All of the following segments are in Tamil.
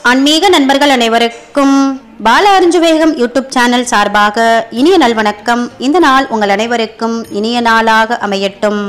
ஆன்மீக நண்பர்கள் அனைவருக்கும் பால அறிஞ்சுவேகம் யூடியூப் சேனல் சார்பாக இனிய நல்வணக்கம். இந்த நாள் உங்கள் அனைவருக்கும் இனிய நாளாக அமையட்டும்.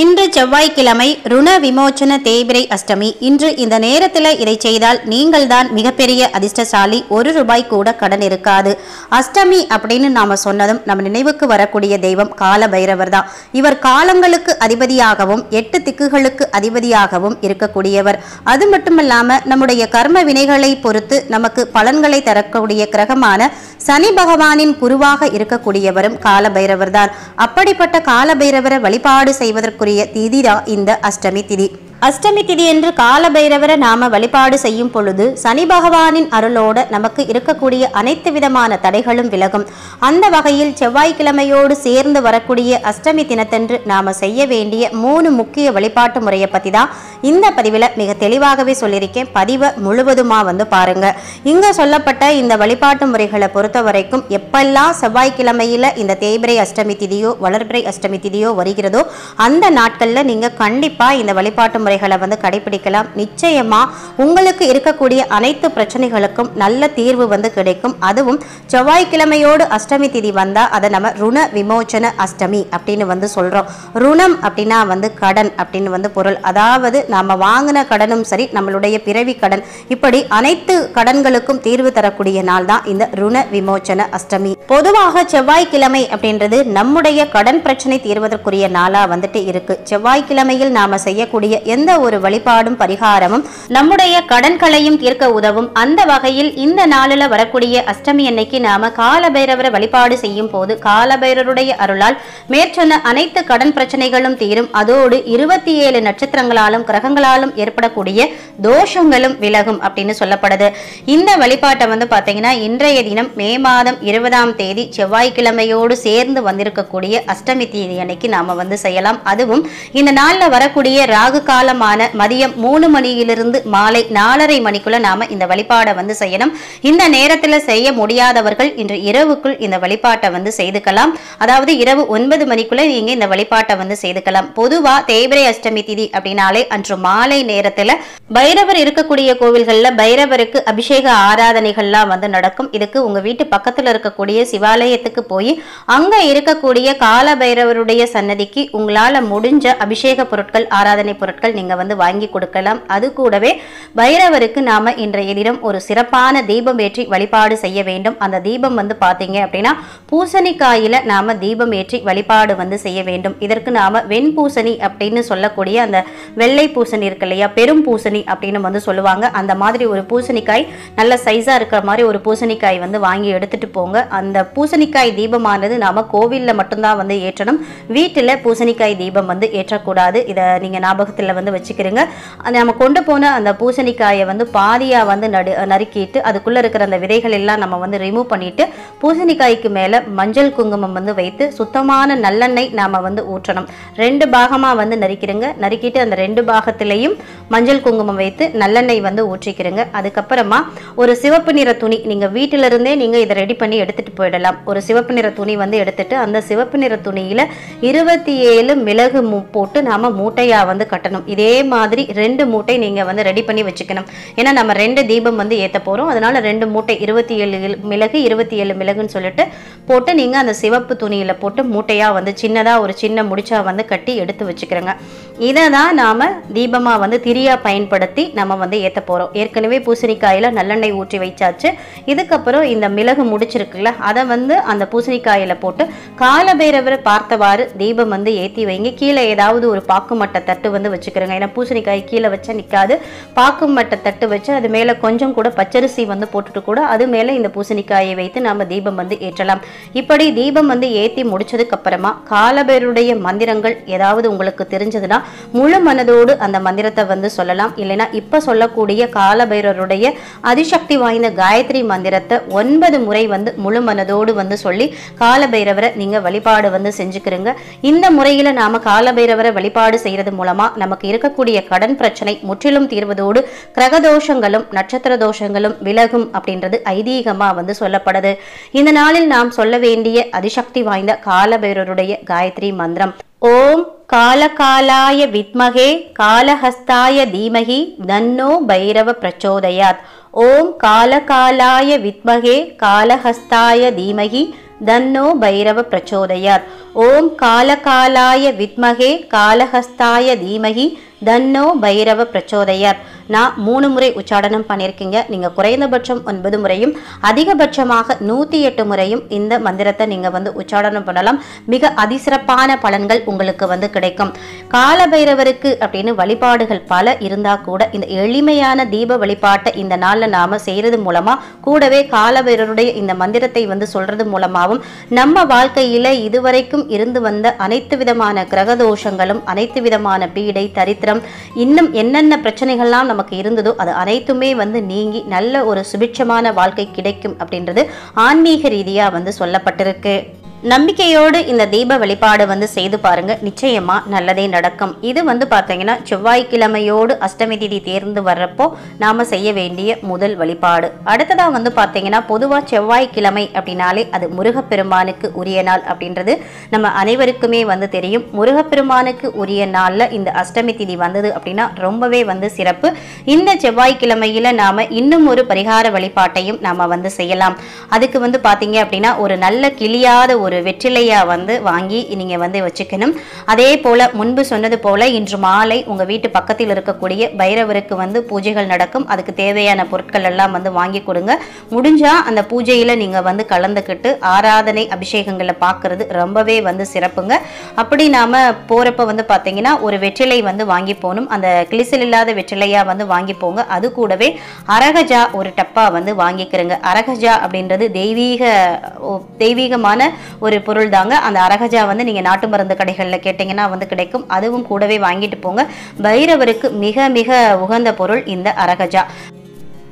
இன்று செவ்வாய்க்கிழமை ருண விமோச்சன தேய்பிரை அஷ்டமி. இன்று இந்த நேரத்தில் இதை செய்தால் நீங்கள் தான் மிகப்பெரிய அதிர்ஷ்டசாலி. ₹1 கூட கடன் இருக்காது. அஷ்டமி அப்படின்னு நாம சொன்னதும் நம்ம நினைவுக்கு வரக்கூடிய தெய்வம் கால பைரவர் தான். இவர் காலங்களுக்கு அதிபதியாகவும் 8 திக்குகளுக்கு அதிபதியாகவும் இருக்கக்கூடியவர். அது மட்டுமல்லாம நம்முடைய கர்ம வினைகளை பொறுத்து நமக்கு பலன்களை தரக்கூடிய கிரகமான சனி பகவானின் குருவாக இருக்கக்கூடியவரும் கால பைரவர் தான். அப்படிப்பட்ட கால பைரவரை வழிபாடு செய்வதற்கு திதி தான் இந்த அஷ்டமி திதி. அஷ்டமி திதி என்று கால பைரவரை நாம வழிபாடு செய்யும் பொழுது சனி பகவானின் அருளோடு நமக்கு இருக்கக்கூடிய அனைத்து விதமான தடைகளும் விலகும். அந்த வகையில் செவ்வாய்க்கிழமையோடு சேர்ந்து வரக்கூடிய அஷ்டமி தினத்தன்று நாம செய்ய வேண்டிய 3 முக்கிய வழிபாட்டு முறையை பத்தி தான் இந்த பதிவில் மிக தெளிவாகவே சொல்லியிருக்கேன். பதிவை முழுவதுமா பாருங்க. இங்க சொல்லப்பட்ட இந்த வழிபாட்டு முறைகளை பொறுத்த வரைக்கும் எப்பெல்லாம் செவ்வாய்க்கிழமையில இந்த தேய்பிரை அஷ்டமி திதியோ வளர்பிறை அஷ்டமி திதியோ வருகிறதோ அந்த நாட்கள்ல நீங்க கண்டிப்பா இந்த வழிபாட்டு முறைகளை கடைபிடிக்கலாம். நிச்சயமா உங்களுக்கு இருக்கக்கூடிய அனைத்து பிரச்சனைகளுக்கும் நல்ல தீர்வு கிடைக்கும். அதுவும் செவ்வாய்க்கிழமையோடு அஷ்டமி திதி வந்தா அதை நம்ம ருண விமோச்சன அஷ்டமி அப்படின்னு சொல்றோம். ருணம் அப்படின்னா கடன் அப்படின்னு பொருள். அதாவது நாம வாங்கின கடனும் சரி, நம்மளுடைய பிறவி கடன், இப்படி அனைத்து கடன்களுக்கும் தீர்வு தரக்கூடிய நாள் தான் இந்த ருண விமோச்சன அஷ்டமி. பொதுவாக செவ்வாய்க்கிழமை அப்படின்றது நம்முடைய கடன் பிரச்சனை தீர்வதற்குரிய நாளா இருக்கு. செவ்வாய்க்கிழமையில் நாம செய்யக்கூடிய எந்த ஒரு வழிபாடும் பரிகாரமும் நம்முடைய கடன்களையும் தீர்க்க உதவும். அந்த வகையில் இந்த நாளில் வரக்கூடிய அஷ்டமி அன்னைக்கு நாம காலபைரவரை வழிபாடு செய்யும் போது காலபைரவருடைய அருளால் மேற்சொன்ன அனைத்து கடன் பிரச்சனைகளும் தீரும். அதோடு 27 நட்சத்திரங்களாலும் கிரகங்களாலும் ஏற்படக்கூடிய தோஷங்களும் விலகும் அப்படின்னு சொல்லப்படுது. இந்த வழிபாட்டை பாத்தீங்கன்னா இன்றைய தினம் மே மாதம் 20ஆம் தேதி செவ்வாய்க்கிழமையோடு சேர்ந்து வந்திருக்கக்கூடிய அஷ்டமி தேதி அன்னைக்கு நாம செய்யலாம். அதுவும் இந்த நாளில் வரக்கூடிய ராகு காலமான மதியம் 3 மணியிலிருந்து மாலை 4:30 மணிக்குள்ள நாம இந்த வழிபாடை செய்யணும். இந்த நேரத்தில் செய்ய முடியாதவர்கள் இன்று இரவுக்குள் இந்த வழிபாட்டை செய்துக்கலாம். அதாவது இரவு 9 மணிக்குள்ள நீங்க இந்த வழிபாட்டை செய்துக்கலாம். பொதுவா தேய்பிரை அஷ்டமி திதி அப்படின்னாலே அன்று மாலை நேரத்துல பைரவர் இருக்கக்கூடிய கோவில்கள்ல பைரவருக்கு அபிஷேக ஆராதனைகள்லாம் நடக்கும். இதுக்கு உங்க வீட்டு பக்கத்துல இருக்கக்கூடிய சிவாலயத்துக்கு போய் அங்க இருக்கக்கூடிய கால பைரவருடைய சன்னதிக்கு உங்களால முடிஞ்ச அபிஷேக பொருட்கள், ஆராதனை பொருட்கள் நீங்க வாங்கி கொடுக்கலாம். அது கூடவே பைரவருக்கு நாம இன்றைய தினம் ஒரு சிறப்பான தீபம் ஏற்றி வழிபாடு செய்ய வேண்டும். அந்த தீபம் பாத்தீங்க அப்படின்னா பூசணிக்காயில நாம தீபம் ஏற்றி வழிபாடு செய்ய வேண்டும். இதற்கு நாம வெண்பூசணி அப்படின்னு சொல்லக்கூடிய அந்த வெள்ளை பூசணி இருக்கு இல்லையா, பெரும் பூசணி அப்படின்னு சொல்லுவாங்க. அந்த மாதிரி ஒரு பூசணிக்காய் நல்ல சைஸா இருக்கிற மாதிரி ஒரு பூசணிக்காய் வாங்கி எடுத்துட்டு போங்க. அந்த பூசணிக்காய் தீபமானது நாம கோவில்ல மட்டும்தான் ஏற்றணும். வீட்டுல பூசணிக்காய் தீபம் ஏற்றக்கூடாது. இதை நீங்க ஞாபகத்துல வச்சுக்கிறீங்க. நம்ம கொண்டு போன அந்த பூசணிக்காயை பாதியா நறுக்கிட்டு அதுக்குள்ள இருக்கிற அந்த விதைகள் எல்லாம் நம்ம ரிமூவ் பண்ணிட்டு பூசணிக்காய்க்கு மேல மஞ்சள் குங்குமம் வைத்து சுத்தமான நல்லெண்ணெய் நாம ஊற்றணும். 2 பாகமா நறுக்கிடுங்க. நறுக்கிட்டு அந்த 2 பாகத்திலையும் மஞ்சள் குங்குமம் வைத்து நல்லெண்ணெய் ஊற்றிக்கிறங்க. அதுக்கப்புறமா ஒரு சிவப்பு நிற துணி, நீங்க வீட்டில இருந்தே நீங்க இதை ரெடி பண்ணி எடுத்துட்டு போயிடலாம். ஒரு சிவப்பு நிற துணி எடுத்துட்டு அந்த சிவப்பு நிற துணியில 27 மிளகு போட்டு நாம மூட்டையா கட்டணும். இதே மாதிரி 2 மூட்டை நீங்க ரெடி பண்ணி வச்சுக்கணும். ஏன்னா நம்ம 2 தீபம் ஏத்த போறோம். அதனால 2 மூட்டை 27 மிளகு 27 மிளகுன்னு சொல்லிட்டு போட்டு நீங்க அந்த சிவப்பு துணியில போட்டு மூட்டையா சின்னதா ஒரு சின்ன முடிச்சா கட்டி எடுத்து வச்சுக்கிறோங்க. இதை தான் நாம தீபமா திரியா பயன்படுத்தி நம்ம ஏத்த போறோம். ஏற்கனவே பூசணிக்காயில நல்லெண்ணெய் ஊற்றி வச்சாச்சு. இதுக்கப்புறம் இந்த மிளகு முடிச்சிருக்குல்ல அதை அந்த பூசணிக்காயில போட்டு காலபைரவரை பார்த்தவாறு தீபம் ஏத்தி வைங்க. கீழே ஏதாவது ஒரு பாக்கு மட்டை தட்டு வச்சுக்கிறோங்க. ஏன்னா பூசணிக்காய் கீழே வச்சா நிக்காது. பாக்கு மட்டை தட்டு வச்சு அது மேல கொஞ்சம் கூட பச்சரிசி போட்டுட்டு கூட அது மேல இந்த பூசணிக்காயை வைத்து நாம தீபம் ஏற்றலாம். இப்படி தீபம் ஏத்தி முடிச்சதுக்கு அப்புறமா காலபைரவருடைய மந்திரங்கள் ஏதாவது உங்களுக்கு தெரிஞ்சதுன்னா முழு மனதோடு அந்த மந்திரத்தை சொல்லலாம். இல்லைன்னா இப்ப சொல்லக்கூடிய காலபைரவருடைய அதிசக்தி வாய்ந்த காயத்ரி மந்திரத்தை 9 முறை முழு மனதோடு சொல்லி காலபைரவரை நீங்க வழிபாடு செஞ்சுக்கிறீங்க. இந்த முறையில நாம காலபைரவரை வழிபாடு செய்யறது மூலமா நமக்கு இருக்கக்கூடிய கடன் பிரச்சனை முற்றிலும் தீர்வதோடு கிரகதோஷங்களும் நட்சத்திர தோஷங்களும் விலகும் அப்படின்றது ஐதீகமா சொல்லப்படுது. இந்த நாளில் நாம் சொல்ல வேண்டிய அதிசக்தி வாய்ந்த காலபைரவருடைய காயத்ரி மந்திரம் ஓம் காலகாலாய வித்மகே காலஹஸ்தாய தீமகி தன்னோ பைரவ பிரச்சோதயாத். ஓம் காலகாலாய வித்மகே காலஹஸ்தாய தீமகி தன்னோ பைரவ பிரச்சோதயாத். ஓம் காலகாலாய வித்மகே காலஹஸ்தாய தீமகி தன்னோ பைரவ பிரச்சோதயாத். நான் 3 முறை உச்சாடனம் பண்ணியிருக்கீங்க. நீங்கள் குறைந்தபட்சம் 9 முறையும் அதிகபட்சமாக 108 முறையும் இந்த மந்திரத்தை நீங்கள் உச்சாடனம் பண்ணலாம். மிக அதிசிறப்பான பலன்கள் உங்களுக்கு கிடைக்கும். காலபைரவருக்கு அப்படின்னு வழிபாடுகள் பல இருந்தால் கூட இந்த எளிமையான தீப வழிபாட்டை இந்த நாளில் நாம் செய்கிறது மூலமாக கூடவே காலபைரவருடைய இந்த மந்திரத்தை சொல்றது மூலமாகவும் நம்ம வாழ்க்கையில் இதுவரைக்கும் இருந்து வந்த அனைத்து விதமான கிரகதோஷங்களும் அனைத்து விதமான பீடை தரித்திரம் இன்னும் என்னென்ன பிரச்சனைகள்லாம் நமக்கு இருந்ததோ அது அனைத்துமே நீங்கி நல்ல ஒரு சுபிட்சமான வாழ்க்கை கிடைக்கும் அப்படின்றது ஆன்மீக ரீதியா சொல்லப்பட்டிருக்கு. நம்பிக்கையோடு இந்த தீப வழிபாடு செய்து பாருங்க, நிச்சயமா நல்லதே நடக்கும். இது பார்த்தீங்கன்னா செவ்வாய்க்கிழமையோடு அஷ்டமி திதி தேர்ந்து வர்றப்போ நாம செய்ய வேண்டிய முதல் வழிபாடு. அடுத்ததா பார்த்தீங்கன்னா பொதுவா செவ்வாய்க்கிழமை அப்படின்னாலே அது முருகப்பெருமானுக்கு உரிய நாள் அப்படின்றது நம்ம அனைவருக்குமே தெரியும். முருகப்பெருமானுக்கு உரிய நாள்ல இந்த அஷ்டமி திதி வந்தது அப்படின்னா ரொம்பவே சிறப்பு. இந்த செவ்வாய்க்கிழமையில நாம இன்னும் ஒரு பரிகார வழிபாட்டையும் நாம செய்யலாம். அதுக்கு பாத்தீங்க அப்படின்னா ஒரு நல்ல கிளியாத ஒரு வெற்றிலையா வாங்கி நீங்க வச்சுக்கணும். அதே போல முன்பு சொன்னது போல இன்று மாலை உங்க வீட்டு பக்கத்தில் இருக்கக்கூடிய பைரவருக்கு பூஜைகள் நடக்கும். அதுக்கு தேவையான பொருட்கள் எல்லாம் வாங்கி கொடுங்க. முடிஞ்சா அந்த பூஜையில நீங்க கலந்துக்கிட்டு ஆராதனை அபிஷேகங்களை பார்க்கறது ரொம்பவே சிறப்புங்க. அப்படி நாம போறப்ப பாத்தீங்கன்னா ஒரு வெற்றிலை வாங்கி போகணும். அந்த கிளிசல் இல்லாத வெற்றிலையா வாங்கி போங்க. அது கூடவே அரகஜா ஒரு டப்பா வாங்கிக்கிறங்க. அரகஜா அப்படின்றது தெய்வீகமான ஒரு பொருள் தாங்க. அந்த அரகஜா நீங்க நாட்டு மருந்து கடைகளில் கேட்டீங்கன்னா கிடைக்கும். அதுவும் கூடவே வாங்கிட்டு போங்க. பைரவருக்கு மிக மிக உகந்த பொருள் இந்த அரகஜா.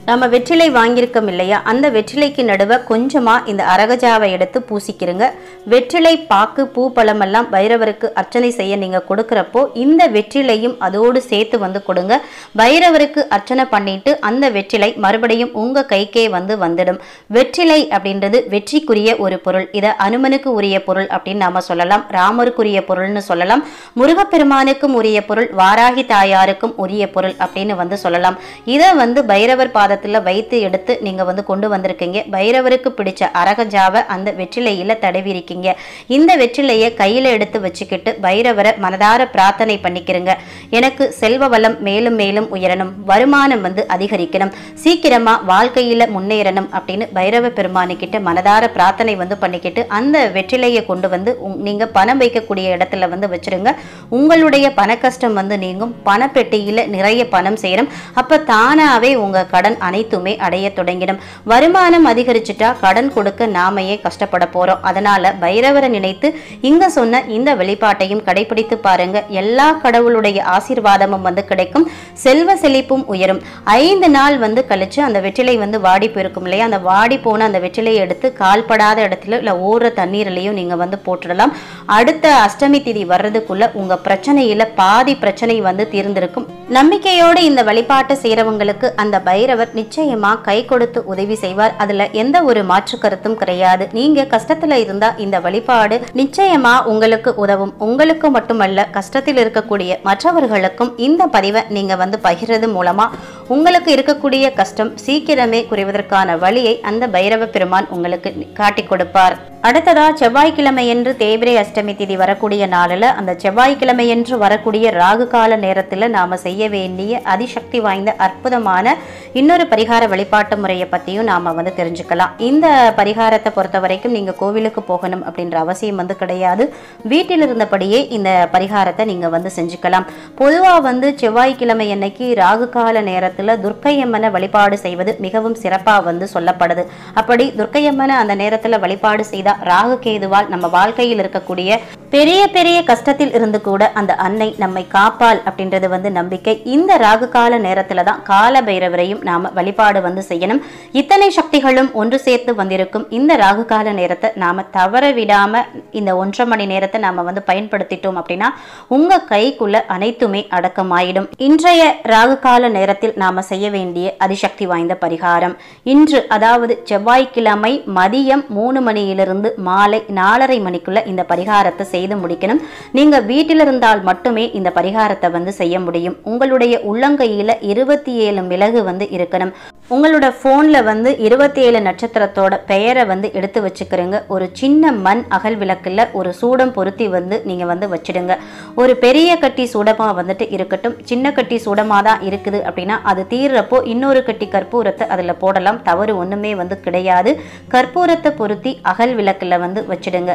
நம்ம வெற்றிலை வாங்கியிருக்கோம் இல்லையா, அந்த வெற்றிலைக்கு நடுவே கொஞ்சமா இந்த அரகஜாவை எடுத்து பூசிக்கிறங்க. வெற்றிலை பாக்கு பூ பழமெல்லாம் பைரவருக்கு அர்ச்சனை செய்ய நீங்க கொடுக்கறப்போ இந்த வெற்றிலையும் அதோடு சேர்த்து கொடுங்க. பைரவருக்கு அர்ச்சனை பண்ணிட்டு அந்த வெற்றிலை மறுபடியும் உங்க கைக்கே வந்துடும். வெற்றிலை அப்படின்றது வெற்றிக்குரிய ஒரு பொருள். இதை அனுமனுக்கு உரிய பொருள் அப்படின்னு நாம சொல்லலாம். ராமருக்குரிய பொருள்னு சொல்லலாம். முருகப்பெருமானுக்கும் உரிய பொருள், வாராகி தாயாருக்கும் உரிய பொருள் அப்படின்னு சொல்லலாம். இதை பைரவர் பாத வைத்து எடுத்து நீங்க கொண்டு வந்திருக்கீங்க. பைரவருக்கு பிடிச்ச அரகஜாவை அந்த வெற்றிலையில தடவி இருக்கீங்க. இந்த வெற்றிலையை கையில எடுத்து வச்சுக்கிட்டு பைரவரை மனதார பிரார்த்தனை பண்ணிக்கிறங்க. எனக்கு செல்வ வளம் மேலும் மேலும் உயரணும், வருமானம் அதிகரிக்கணும், சீக்கிரமா வாழ்க்கையில முன்னேறணும் அப்படின்னு பைரவ பெருமானு கிட்ட மனதார பிரார்த்தனை பண்ணிக்கிட்டு அந்த வெற்றிலையை கொண்டு நீங்க பணம் வைக்கக்கூடிய இடத்துல வச்சிருங்க. உங்களுடைய பண கஷ்டம் நீங்கும். பணப்பெட்டியில நிறைய பணம் சேரும். அப்ப தானாவே உங்க கடன் அனைத்துமே அடைய தொடங்கிடும். வருமானம் அதிகரிச்சுட்டா கடன் கொடுக்க நாமையே கஷ்டப்பட போறோம். அதனால பைரவரை நினைத்து இங்க சொன்ன இந்த வெளிப்பாட்டையும் கடைபிடித்து பாருங்க. எல்லா கடவுளுடைய ஆசீர்வாதமும் கிடைக்கும். செல்வ செழிப்பும் உயரும். 5 நாள் கழிச்சு அந்த வெற்றிலை வாடி போயிருக்கும் இல்லையா, அந்த வாடி போன அந்த வெற்றிலையை எடுத்து கால்படாத இடத்துல இல்ல ஓடுற தண்ணீர்லயும் நீங்க போட்டுடலாம். அடுத்த அஷ்டமி திதி வர்றதுக்குள்ள உங்க பிரச்சனையில பாதி பிரச்சனை தீர்ந்திருக்கும். நம்பிக்கையோடு இந்த வழிபாட்டை செய்யறவங்களுக்கு அந்த பைரவர் நிச்சயமா கை கொடுத்து உதவி செய்வார். அதுல எந்த ஒரு மாற்று கருத்தும் கிடையாது. நீங்க கஷ்டத்துல இருந்தா இந்த வழிபாடு நிச்சயமா உங்களுக்கு உதவும். உங்களுக்கு மட்டுமல்ல, கஷ்டத்தில் இருக்கக்கூடிய மற்றவர்களுக்கும் இந்த பதிவை நீங்க பகிர்றது மூலமா உங்களுக்கு இருக்கக்கூடிய கஷ்டம் சீக்கிரமே குறைவதற்கான வழியை அந்த பைரவ பெருமான் உங்களுக்கு காட்டி கொடுப்பார். அடுத்ததா செவ்வாய்க்கிழமை என்று தேய்பிரை அஷ்டமி திதி வரக்கூடிய நாளில் அந்த செவ்வாய்க்கிழமை என்று வரக்கூடிய ராகு கால நேரத்தில் நாம செய்ய வேண்டிய அதிசக்தி வாய்ந்த அற்புதமான இன்னொரு பரிகார வழிபாட்டு முறையை பற்றியும் நாம் தெரிஞ்சுக்கலாம். இந்த பரிகாரத்தை பொறுத்த வரைக்கும் நீங்கள் கோவிலுக்கு போகணும் அப்படின்ற அவசியம் கிடையாது. வீட்டில் இருந்தபடியே இந்த பரிகாரத்தை நீங்கள் செஞ்சுக்கலாம். பொதுவாக செவ்வாய்க்கிழமை அன்னைக்கு ராகு கால நேரத்தில் துர்க்கையம்மனை வழிபாடு செய்வது மிகவும் சிறப்பாக சொல்லப்படுது. அப்படி துர்க்கையம்மனை அந்த நேரத்தில் வழிபாடு செய்தால் ராகு கேதுவால் நம்ம வாழ்க்கையில் இருக்கக்கூடிய பெரிய பெரிய கஷ்டத்தில் இருந்து கூட அந்த அன்னை நம்மை காப்பாள் அப்படின்றது நம்பிக்கை. இந்த ராகு கால நேரத்துல தான் கால பைரவரையும் நாம வழிபாடு செய்யணும். இத்தனை சக்திகளும் ஒன்று சேர்த்து வந்திருக்கும் இந்த ராகு கால நேரத்தை நாம தவற விடாம இந்த 1.5 மணி நேரத்தை நாம பயன்படுத்திட்டோம் அப்படின்னா உங்க கைக்குள்ள அனைத்துமே அடக்கமாயிடும். இன்றைய ராகு கால நேரத்தில் நாம செய்ய வேண்டிய அதிசக்தி வாய்ந்த பரிகாரம். இன்று அதாவது செவ்வாய்க்கிழமை மதியம் 3 மணியிலிருந்து மாலை 4:30 மணிக்குள்ள இந்த பரிகாரத்தை செய்து முடிக்கணும். நீங்க வீட்டில் இருந்தால் மட்டுமே இந்த பரிகாரத்தை வந்து செய்ய முடியும். உங்களுடைய உள்ளங்கையில 27 மிளகு வந்து இருக்கணும். உங்களோட போன்ல வந்து 27 நட்சத்திரத்தோட பெயரை வந்து எடுத்து வச்சுக்கிறீங்க. ஒரு சின்ன மண் அகல் விளக்குல ஒரு சூடம் பொருத்தி வந்து நீங்க வந்து வச்சிடுங்க. ஒரு பெரிய கட்டி சூடமா வந்துட்டு இருக்கட்டும். சின்ன கட்டி சூடமா தான் இருக்குது அப்படின்னா அது தீர்றப்போ இன்னொரு கட்டி கற்பூரத்தை அதுல போடலாம். தவறு ஒண்ணுமே வந்து கிடையாது. கற்பூரத்தை பொருத்தி அகல் விளக்குல வந்து வச்சிடுங்க.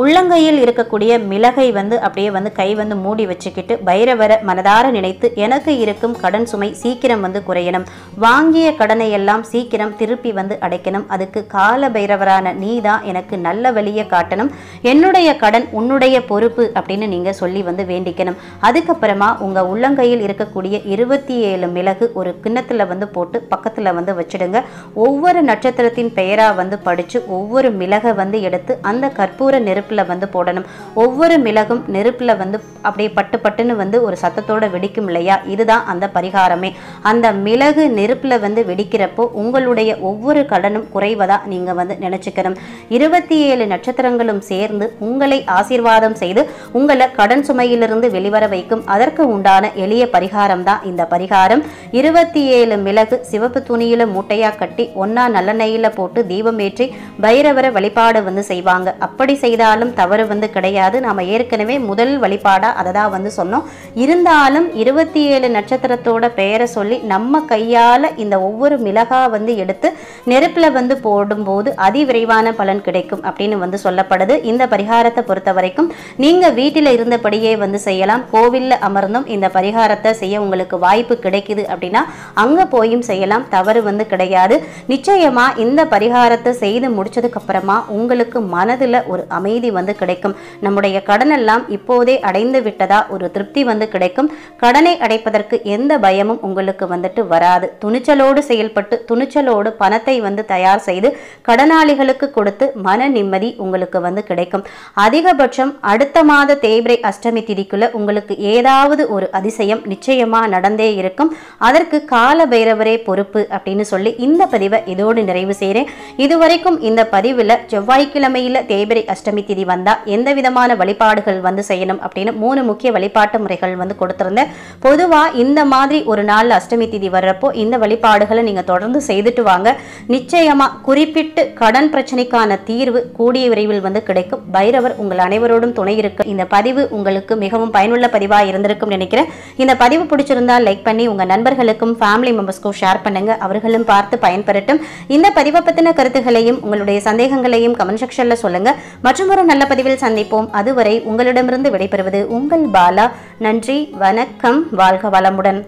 உள்ளங்கையில் இருக்கக்கூடிய மிளகை வந்து அப்படியே வந்து கை வந்து மூடி வச்சுக்கிட்டு பைரவரை மனதார நினைத்து எனக்கு இருக்கும் கடன் சுமை சீக்கிரம் வந்து குறையணும், வாங்கிய கடனை எல்லாம் சீக்கிரம் திருப்பி வந்து அடைக்கணும், அதுக்கு கால பைரவரான நீ தான் எனக்கு நல்ல வழியை காட்டணும், என்னுடைய கடன் உன்னுடைய பொறுப்பு அப்படின்னு நீங்க சொல்லி வந்து வேண்டிக்கணும். அதுக்கப்புறமா உங்க உள்ளங்கையில் இருக்கக்கூடிய 27 மிளகு ஒரு கிண்ணத்துல வந்து போட்டு பக்கத்துல வந்து வச்சிடுங்க. ஒவ்வொரு நட்சத்திரத்தின் பெயரா வந்து படிச்சு ஒவ்வொரு மிளகை வந்து எடுத்து அந்த கற்பூர நெருப்புல வந்து போடணும். ஒவ்வொரு மிளகும் நெருப்புல வந்து அப்படியே பட்டு பட்டுன்னு வந்து ஒரு சத்தத்தோட வெடிக்கும் இல்லையா, இதுதான் அந்த பரிகாரமே. அந்த மிளகு நெருப்புல வந்து வெடிக்கிறப்போ உங்களுடைய ஒவ்வொரு கடனும் குறைவதா நீங்க வந்து நினைச்சுக்கணும். 27 நட்சத்திரங்களும் சேர்ந்து உங்களை ஆசீர்வாதம் செய்து உங்களை கடன் சுமையிலிருந்து வெளிவர வைக்கும். அதற்கு உண்டான எளிய பரிகாரம் தான் இந்த பரிகாரம். 27 மிளகு சிவப்பு துணியில மூட்டையா கட்டி ஒன்னா நல்லெண்ணெயில போட்டு தீபம் ஏற்றி பைரவரை வழிபாடு வந்து செய்வாங்க. அப்படி செய்தாலும் தவறு வந்து கிடையாது. நாம ஏற்கனவே முதல் வழிபாடா அதை தான் வந்து சொன்னோம். இருந்தாலும் 27 நட்சத்திரத்தோட பெயரை சொல்லி நம்ம கையால இந்த ஒவ்வொரு மிளகா வந்து எடுத்து நெருப்புல வந்து போடும்போது அதிவிரைவான பலன் கிடைக்கும் அப்படின்னு வந்து சொல்லப்படுது. இந்த பரிகாரத்தை பொறுத்த வரைக்கும் நீங்க வீட்டில இருந்தபடியே வந்து செய்யலாம். கோவில்ல அமர்ந்தும் இந்த பரிகாரத்தை செய்ய உங்களுக்கு வாய்ப்பு கிடைக்குது அப்படின்னா அங்க போயும் செய்யலாம். தவறு வந்து கிடையாது. நிச்சயமா இந்த பரிகாரத்தை செய்து முடிச்சதுக்கு அப்புறமா உங்களுக்கு மனதுல ஒரு அமைதி வந்து கிடைக்கும். நம்முடைய கடன் எல்லாம் இப்போதே அடைந்து விட்டதா ஒரு திருப்தி வந்து கிடைக்கும். கடனை அடைப்பதற்கு எந்த பயமும் உங்களுக்கு வந்துட்டு வராது. துணிச்சலோடு செயல்பட்டு துணிச்சலோடு பணத்தை வந்து தயார் செய்து கடனாளிகளுக்கு கொடுத்து மன நிம்மதி உங்களுக்கு வந்து கிடைக்கும். அதிகபட்சம் அடுத்த மாத தேய்பிரை அஷ்டமி திதிக்குள்ள உங்களுக்கு ஏதாவது ஒரு அதிசயம் நிச்சயமா நடந்தே இருக்கும். அதற்கு கால பைரவரே பொறுப்பு அப்படின்னு சொல்லி இந்த பதிவை இதோடு நிறைவு செய்கிறேன். இதுவரைக்கும் இந்த பதிவுல செவ்வாய்க்கிழமையில தேய்பிரை அஷ்டமி திதி வந்தா எந்த விதமான வழிபாடுகள் வந்து செய்யணும் அப்படின்னு 3 முக்கிய வழிபாட்டு முறைகள் வந்து கொடுத்திருந்தேன். பொதுவா இந்த மாதிரி ஒரு நாள் அஷ்டமி திதி வர்றப்போ இந்த வழிபாடுகளை நீங்க தொடர்ந்து செய்துட்டு வாங்க. நிச்சயமா குறிப்பிட்டு கடன் பிரச்சனைக்கான தீர்வு கூடிய விரைவில் வந்து கிடைக்கும். பைரவர் உங்கள் அனைவரோடும் துணை இருக்கு. இந்த பதிவு உங்களுக்கு மிகவும் பயனுள்ள பதிவா இருந்திருக்கும் நினைக்கிறேன். இந்த பதிவு பிடிச்சிருந்தா லைக் பண்ணி உங்க நண்பர்களுக்கும் ஃபேமிலி மெம்பர்ஸ்க்கும் ஷேர் பண்ணுங்க. அவர்களும் பார்த்து பயன்பெறட்டும். இந்த பதிவை பத்தின கருத்துக்களையும் உங்களுடைய சந்தேகங்களையும் கமெண்ட் செக்ஷன்ல சொல்லுங்க. மற்றும் ஒரு நல்ல பதிவில் சந்திப்போம். அதுவரை உங்களிடமிருந்து விடைபெறுவது உங்கள் பாலா. நன்றி, வணக்கம், வாழ்க வளமுடன்.